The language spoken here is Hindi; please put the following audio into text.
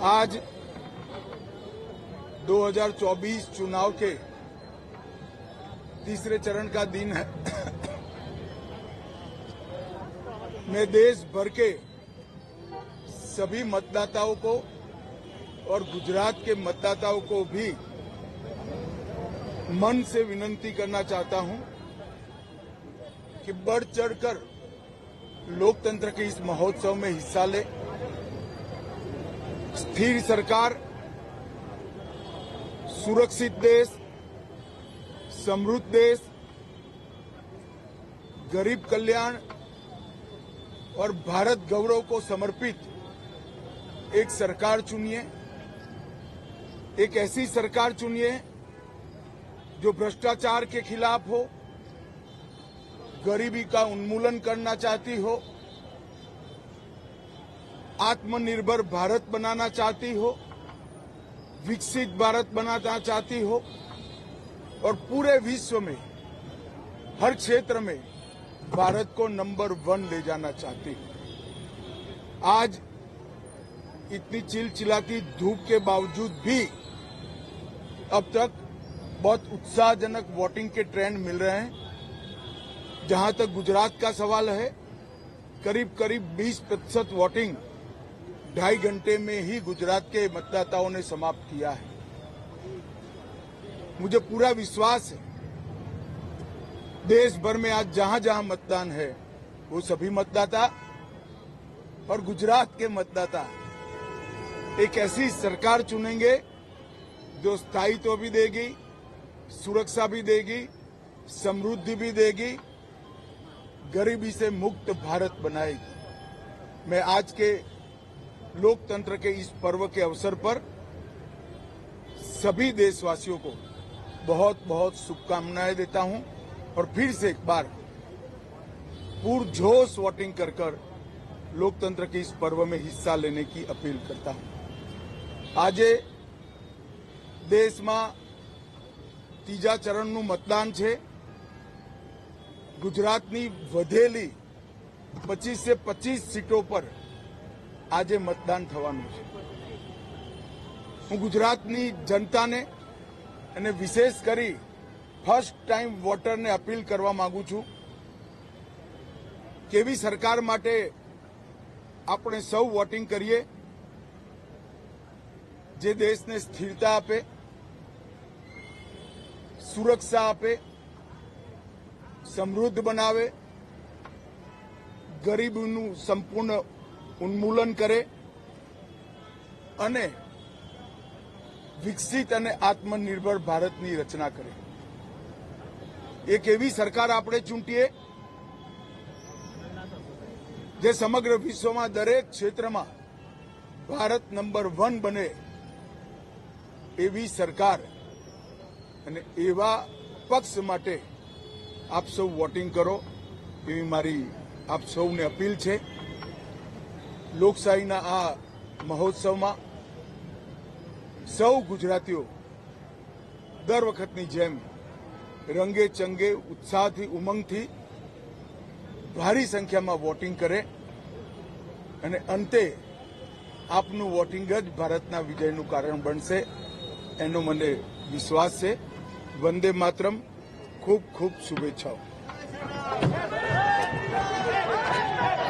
आज 2024 चुनाव के तीसरे चरण का दिन है। मैं देश भर के सभी मतदाताओं को और गुजरात के मतदाताओं को भी मन से विनती करना चाहता हूं कि बढ़ चढ़कर लोकतंत्र के इस महोत्सव में हिस्सा ले। स्थिर सरकार, सुरक्षित देश, समृद्ध देश, गरीब कल्याण और भारत गौरव को समर्पित एक सरकार चुनिए। एक ऐसी सरकार चुनिए जो भ्रष्टाचार के खिलाफ हो, गरीबी का उन्मूलन करना चाहती हो, आत्मनिर्भर भारत बनाना चाहती हो, विकसित भारत बनाना चाहती हो और पूरे विश्व में हर क्षेत्र में भारत को नंबर 1 ले जाना चाहती हो। आज इतनी चिलचिलाती धूप के बावजूद भी अब तक बहुत उत्साहजनक वोटिंग के ट्रेंड मिल रहे हैं। जहां तक गुजरात का सवाल है, करीब करीब 20% वोटिंग 2.5 घंटे में ही गुजरात के मतदाताओं ने समाप्त किया है। मुझे पूरा विश्वास है देश भर में आज जहां जहां मतदान है वो सभी मतदाता और गुजरात के मतदाता एक ऐसी सरकार चुनेंगे जो स्थायित्व भी देगी, सुरक्षा भी देगी, समृद्धि भी देगी, गरीबी से मुक्त भारत बनाएगी। मैं आज के लोकतंत्र के इस पर्व के अवसर पर सभी देशवासियों को बहुत बहुत शुभकामनाएं देता हूं और फिर से एक बार पुरजोश वोटिंग कर कर लोकतंत्र के इस पर्व में हिस्सा लेने की अपील करता हूं। આજે દેશમાં ત્રીજા ચરણનું મતદાન છે। ગુજરાતની વધેલી 25 से 25 सीटों पर આજે મતદાન થવાનું છે। હું ગુજરાતની જનતાને અને વિશેષ કરી ફર્સ્ટ ટાઈમ વોટરને અપીલ કરવા માંગુ છું કેવી સરકાર માટે આપણે સૌ વોટિંગ કરીએ જે દેશને સ્થિરતા આપે, સુરક્ષા આપે, સમૃદ્ધ બનાવે, ગરીબીનું સંપૂર્ણ ઉન્મૂલન કરે અને વિકસિત અને આત્મનિર્ભર ભારતની રચના કરે। એક એવી સરકાર આપણે ચૂંટીએ જે સમગ્ર વિશ્વમાં દરેક ક્ષેત્રમાં ભારત નંબર 1 બને એવી સરકાર અને એવા પક્ષ માટે આપ સૌ વોટિંગ કરો એવી મારી આપ સૌને અપીલ છે। લોકશાહીના આ મહોત્સવમાં સૌ ગુજરાતીઓ દર વખતની જેમ રંગે ચંગે ઉત્સાહથી ઉમંગથી ભારી સંખ્યામાં વોટિંગ કરે અને અંતે આપનું વોટિંગ જ ભારતના વિજયનું કારણ બનશે એનો મને વિશ્વાસ છે। વંદે માતરમ। ખૂબ ખૂબ શુભેચ્છાઓ।